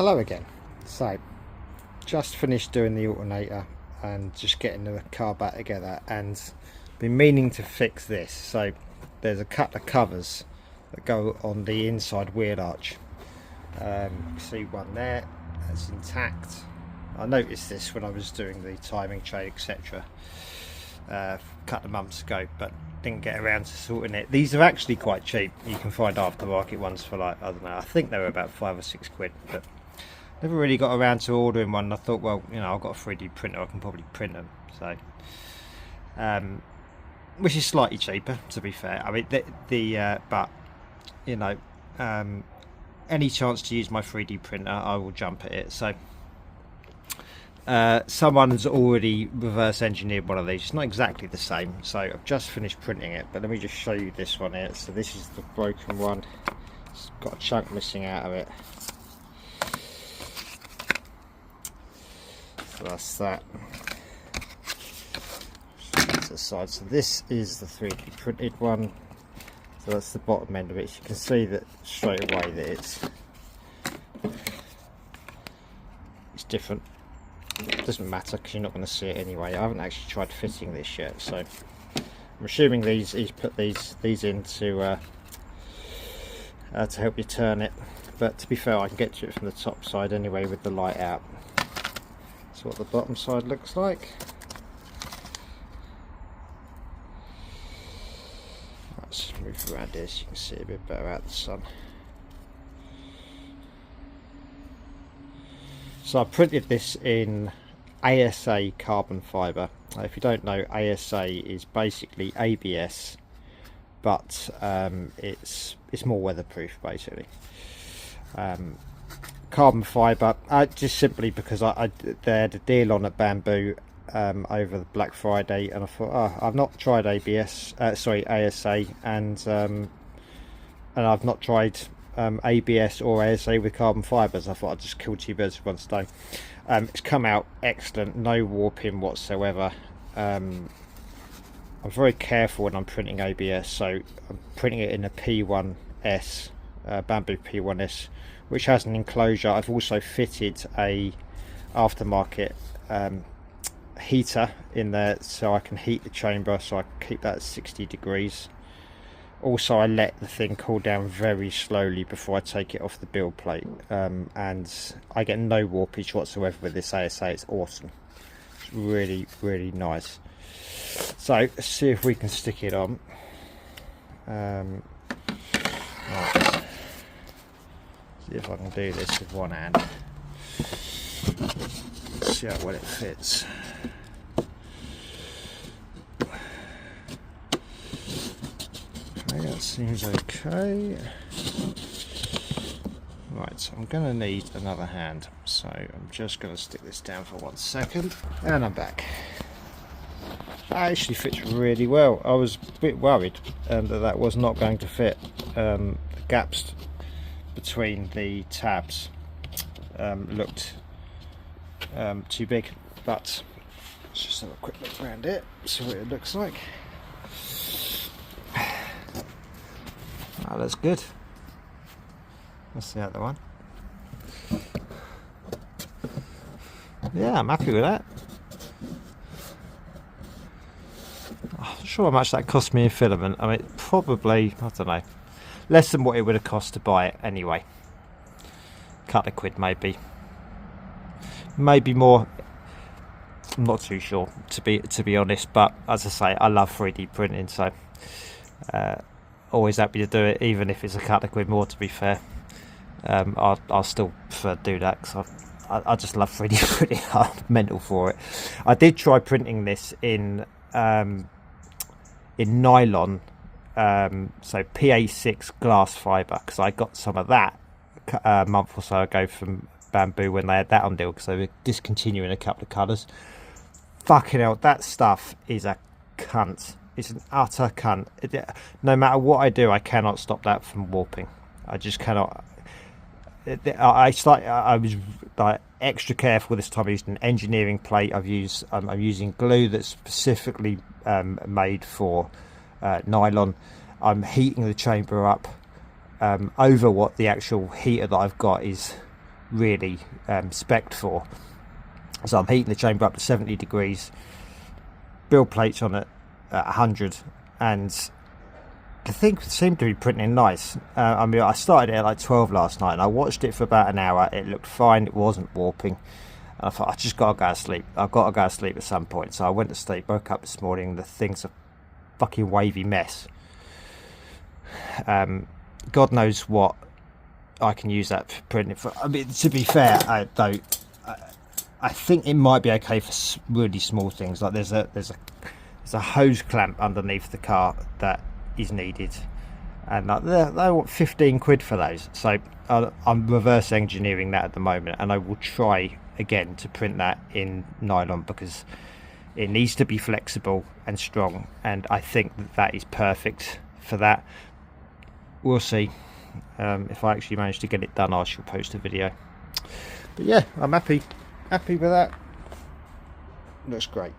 Hello again. So, just finished doing the alternator and just getting the car back together, and been meaning to fix this. So, there's a couple of covers that go on the inside wheel arch. See one there, that's intact. I noticed this when I was doing the timing chain, etc. A couple of months ago, but didn't get around to sorting it. These are actually quite cheap. You can find aftermarket ones for, like, I don't know, I think they were about £5 or £6, but never really got around to ordering one. I thought, well, you know, I've got a 3D printer, I can probably print them. So, which is slightly cheaper, to be fair. I mean, but you know, any chance to use my 3D printer, I will jump at it. So, someone has already reverse engineered one of these. It's not exactly the same, so I've just finished printing it. But let me just show you this one here. So this is the broken one. It's got a chunk missing out of it. So that's that. To the side. So this is the 3D printed one. So that's the bottom end of it. So you can see that straight away that it's different. It doesn't matter because you're not going to see it anyway. I haven't actually tried fitting this yet, so I'm assuming he's put these in to help you turn it. But to be fair, I can get to it from the top side anyway with the light out. That's what the bottom side looks like. Let's move around here so you can see a bit better out of the sun. So I printed this in ASA carbon fibre. If you don't know, ASA is basically ABS, but it's more weatherproof basically. Carbon fibre, just simply because they had a deal on at Bamboo over the Black Friday, and I thought, oh, I've not tried ASA, and I've not tried ABS or ASA with carbon fibres. I thought I'd just kill two birds with one stone. It's come out excellent, no warping whatsoever. I'm very careful when I'm printing ABS, so I'm printing it in a P1S, Bamboo P1S, which has an enclosure. I've also fitted a aftermarket heater in there, so I can heat the chamber, so I can keep that at 60 degrees. Also, I let the thing cool down very slowly before I take it off the build plate, and I get no warpage whatsoever with this ASA. It's awesome. It's really, really nice. So let's see if we can stick it on. Right. See if I can do this with one hand. See how well it fits. That seems okay. Right, so I'm going to need another hand, so I'm just going to stick this down for 1 second, and I'm back. That actually fits really well. I was a bit worried that was not going to fit. The gaps between the tabs looked too big, but let's just have a quick look around it, see what it looks like. That looks good. That's the other one. Yeah, I'm happy with that. I'm not sure how much that cost me in filament. I mean, probably, I don't know, less than what it would have cost to buy it anyway. Couple of quid maybe. Maybe more. I'm not too sure, to be honest, but as I say, I love 3D printing, so always happy to do it, even if it's a couple of quid more, to be fair. I'll still prefer to do that because I just love 3D printing. I'm mental for it. I did try printing this in nylon, so PA6 glass fibre, because I got some of that a month or so ago from Bamboo when they had that on deal, because they were discontinuing a couple of colours. Fucking hell, that stuff is a cunt. It's an utter cunt. No matter what I do, I cannot stop that from warping. I just cannot. I was like extra careful this time. I used an engineering plate. I'm using glue that's specifically made for nylon. I'm heating the chamber up over what the actual heater that I've got is really spec'd for. So I'm heating the chamber up to 70 degrees, build plates on it at 100, and the thing seemed to be printing nice. I mean, I started it at like 12 last night, and I watched it for about an hour. It looked fine, it wasn't warping. And I thought, I just got to go to sleep. I've got to go to sleep at some point. So I went to sleep, woke up this morning, and the thing's a fucking wavy mess. God knows what I can use that for printing for. I mean, to be fair, I think it might be okay for really small things. Like there's a hose clamp underneath the car that is needed, and like they want 15 quid for those. So I'm reverse engineering that at the moment, and I will try again to print that in nylon because it needs to be flexible and strong, and I think that is perfect for that. We'll see. If I actually manage to get it done, I shall post a video. But yeah, I'm happy with that. Looks great.